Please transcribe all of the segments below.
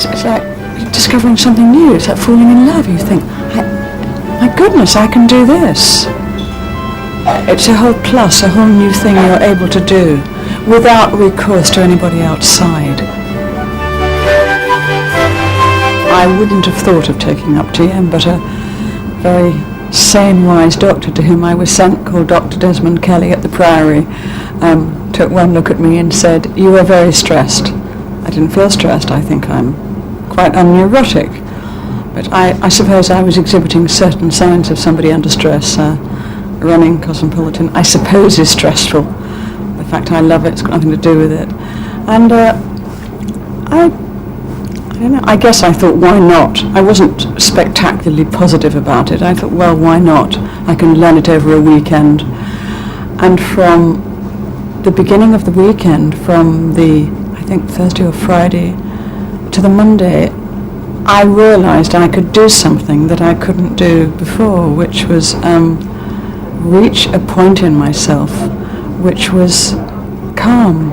it's like discovering something new. It's like falling in love. You think, my goodness, I can do this. It's a whole plus, a whole new thing you're able to do without recourse to anybody outside. I wouldn't have thought of taking up TM, but a very sane, wise doctor to whom I was sent, called Dr. Desmond Kelly at the Priory, took one look at me and said, "You are very stressed." I didn't feel stressed. I think I'm quite unneurotic. But I suppose I was exhibiting certain signs of somebody under stress. Running Cosmopolitan, I suppose, is stressful. The fact I love it's got nothing to do with it. And I don't know, I guess I thought, why not? I wasn't spectacularly positive about it. I thought, well, why not? I can learn it over a weekend. And from the beginning of the weekend, from the, I think, Thursday or Friday to the Monday, I realised I could do something that I couldn't do before, which was reach a point in myself which was calm.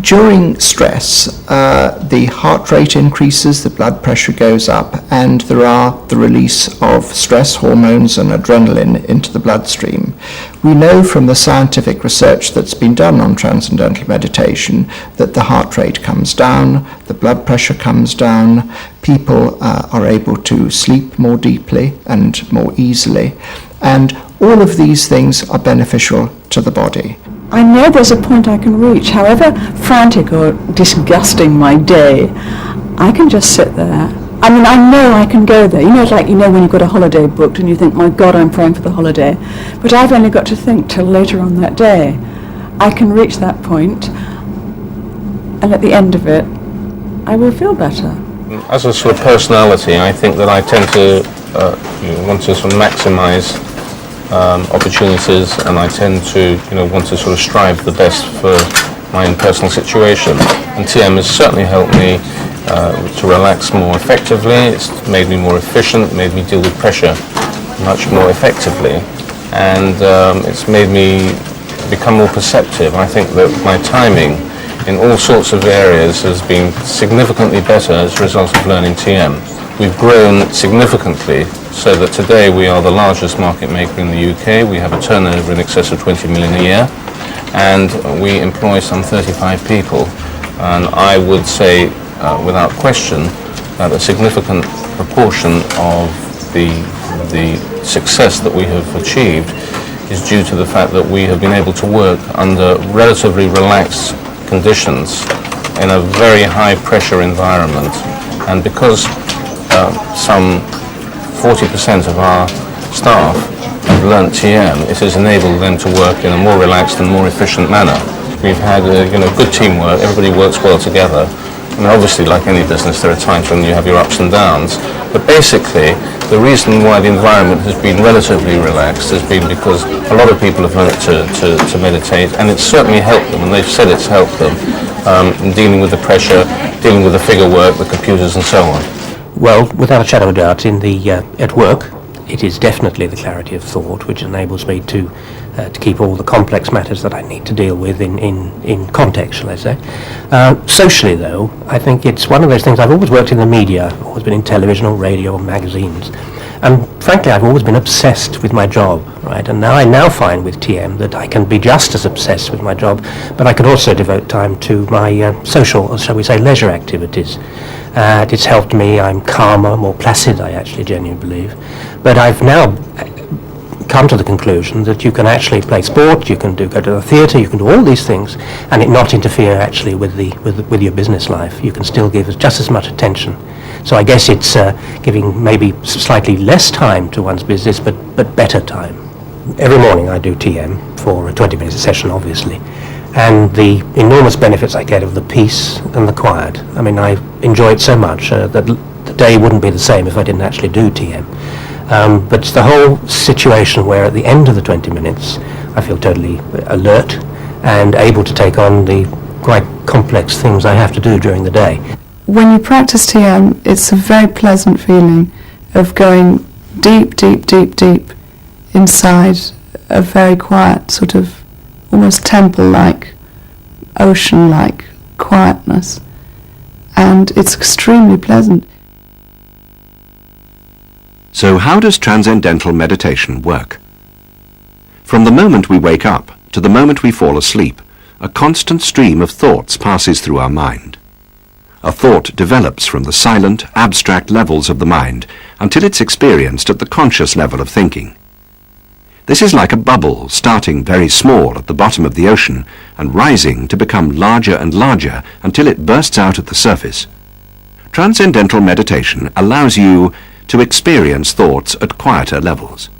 During stress, the heart rate increases, the blood pressure goes up, and there are the release of stress hormones and adrenaline into the bloodstream. We know from the scientific research that's been done on transcendental meditation that the heart rate comes down, the blood pressure comes down, people are able to sleep more deeply and more easily, and all of these things are beneficial to the body. I know there's a point I can reach. However frantic or disgusting my day, I can just sit there. I mean, I know I can go there. You know, it's like, you know, when you've got a holiday booked and you think, my God, I'm praying for the holiday. But I've only got to think till later on that day. I can reach that point, and at the end of it, I will feel better. As a sort of personality, I think that I tend to want to sort of maximise opportunities, and I tend to want to sort of strive the best for my own personal situation. And TM has certainly helped me to relax more effectively. It's made me more efficient, made me deal with pressure much more effectively, and it's made me become more perceptive. I think that my timing in all sorts of areas has been significantly better as a result of learning TM. We've grown significantly so that today we are the largest market maker in the UK. We have a turnover in excess of 20 million a year, and we employ some 35 people. And I would say, without question, that a significant proportion of the success that we have achieved is due to the fact that we have been able to work under relatively relaxed conditions in a very high pressure environment. And because some 40% of our staff have learnt TM, it has enabled them to work in a more relaxed and more efficient manner. We've had good teamwork, everybody works well together. I mean, obviously, like any business, there are times when you have your ups and downs, but basically the reason why the environment has been relatively relaxed has been because a lot of people have learnt to meditate, and it's certainly helped them, and they've said it's helped them in dealing with the pressure, dealing with the figure work, the computers and so on. Well, without a shadow of a doubt, at work, it is definitely the clarity of thought which enables me to keep all the complex matters that I need to deal with in context, shall I say. Socially, though, I think it's one of those things. I've always worked in the media, always been in television or radio or magazines, and frankly, I've always been obsessed with my job, right? And I now find with TM that I can be just as obsessed with my job, but I can also devote time to my social, or shall we say, leisure activities. It's helped me. I'm calmer, more placid, I actually genuinely believe. But I've now come to the conclusion that you can actually play sport, you can go to the theatre, you can do all these things, and it not interfere actually with your business life. You can still give just as much attention. So I guess it's giving maybe slightly less time to one's business, but better time. Every morning I do TM for a 20-minute session, obviously. And the enormous benefits I get of the peace and the quiet. I mean, I enjoy it so much that the day wouldn't be the same if I didn't actually do TM. But it's the whole situation where at the end of the 20 minutes, I feel totally alert and able to take on the quite complex things I have to do during the day. When you practice TM, it's a very pleasant feeling of going deep, deep, deep, deep inside a very quiet sort of almost temple-like, ocean-like quietness. and it's extremely pleasant. So how does Transcendental Meditation work? From the moment we wake up to the moment we fall asleep, a constant stream of thoughts passes through our mind. A thought develops from the silent, abstract levels of the mind until it's experienced at the conscious level of thinking. This is like a bubble starting very small at the bottom of the ocean and rising to become larger and larger until it bursts out at the surface. Transcendental meditation allows you to experience thoughts at quieter levels.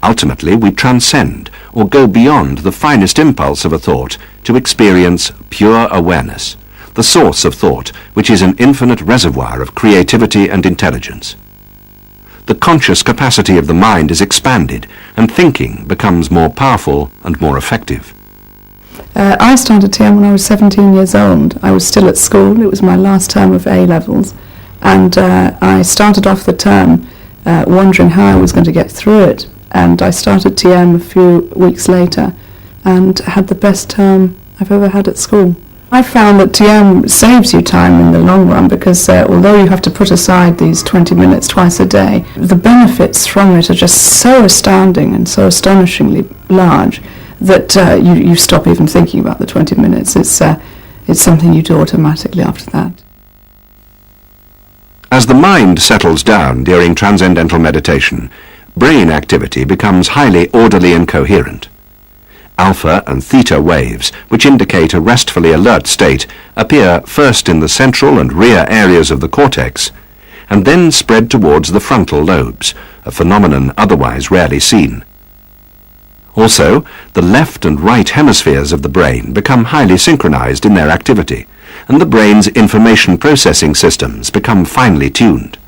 Ultimately, we transcend or go beyond the finest impulse of a thought to experience pure awareness, the source of thought, which is an infinite reservoir of creativity and intelligence. The conscious capacity of the mind is expanded, and thinking becomes more powerful and more effective. I started TM when I was 17 years old. I was still at school. It was my last term of A-levels, and I started off the term wondering how I was going to get through it, and I started TM a few weeks later and had the best term I've ever had at school. I found that TM saves you time in the long run because although you have to put aside these 20 minutes twice a day, the benefits from it are just so astounding and so astonishingly large that you stop even thinking about the 20 minutes. It's something you do automatically after that. As the mind settles down during transcendental meditation, brain activity becomes highly orderly and coherent. Alpha and theta waves, which indicate a restfully alert state, appear first in the central and rear areas of the cortex, and then spread towards the frontal lobes, a phenomenon otherwise rarely seen. Also, the left and right hemispheres of the brain become highly synchronized in their activity, and the brain's information processing systems become finely tuned.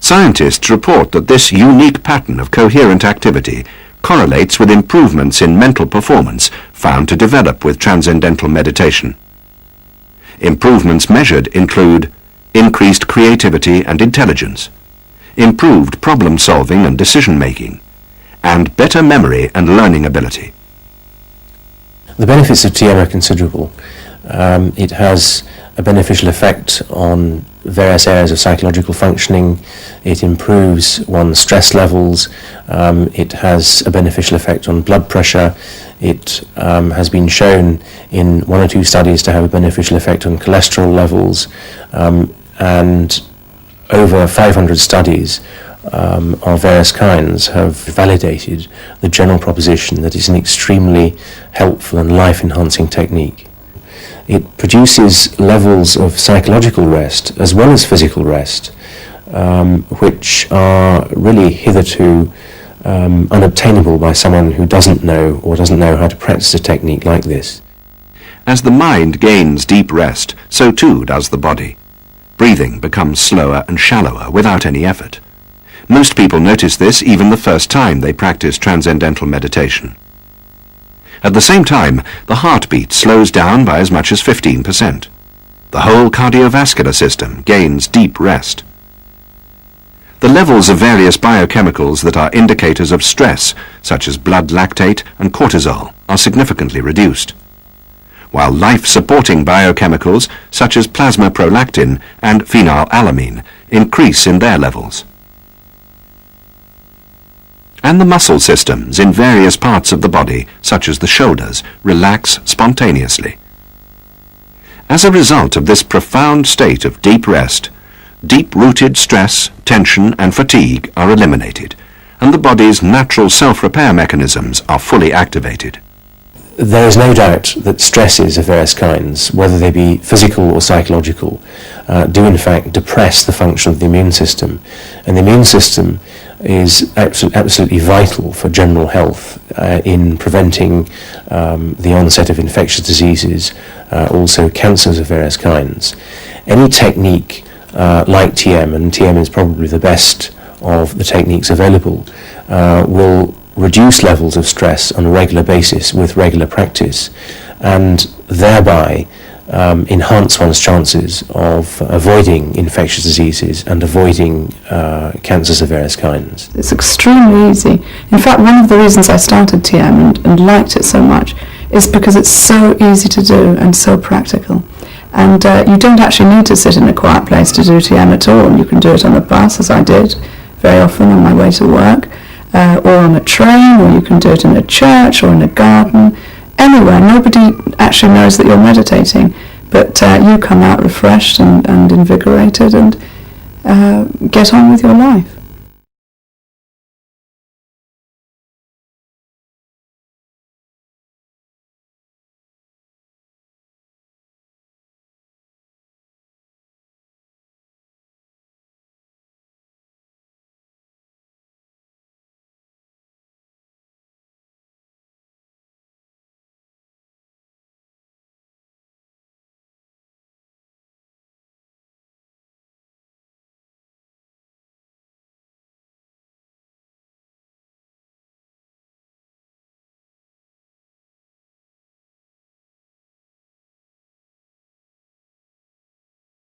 Scientists report that this unique pattern of coherent activity correlates with improvements in mental performance found to develop with transcendental meditation. Improvements measured include increased creativity and intelligence, improved problem-solving and decision-making, and better memory and learning ability. The benefits of TM are considerable. It has a beneficial effect on various areas of psychological functioning. It improves one's stress levels. It has a beneficial effect on blood pressure. It has been shown in 1 or 2 studies to have a beneficial effect on cholesterol levels, and over 500 studies of various kinds have validated the general proposition that it's an extremely helpful and life-enhancing technique. It produces levels of psychological rest as well as physical rest, which are really hitherto unobtainable by someone who doesn't know how to practice a technique like this. As the mind gains deep rest, so too does the body. Breathing becomes slower and shallower without any effort. Most people notice this even the first time they practice transcendental meditation. At the same time, the heartbeat slows down by as much as 15%. The whole cardiovascular system gains deep rest. The levels of various biochemicals that are indicators of stress, such as blood lactate and cortisol, are significantly reduced, while life-supporting biochemicals, such as plasma prolactin and phenylalanine, increase in their levels. And the muscle systems in various parts of the body, such as the shoulders, relax spontaneously. As a result of this profound state of deep rest, deep-rooted stress, tension and fatigue are eliminated, and the body's natural self-repair mechanisms are fully activated. There is no doubt that stresses of various kinds, whether they be physical or psychological, do in fact depress the function of the immune system, and the immune system is absolutely vital for general health in preventing the onset of infectious diseases, also cancers of various kinds. Any technique like TM, and TM is probably the best of the techniques available, will reduce levels of stress on a regular basis with regular practice, and thereby enhance one's chances of avoiding infectious diseases and avoiding cancers of various kinds. It's extremely easy. In fact, one of the reasons I started TM and liked it so much is because it's so easy to do and so practical. And you don't actually need to sit in a quiet place to do TM at all. You can do it on the bus, as I did very often on my way to work, or on a train, or you can do it in a church or in a garden, anywhere. Nobody actually knows that you're meditating, but you come out refreshed and invigorated and get on with your life.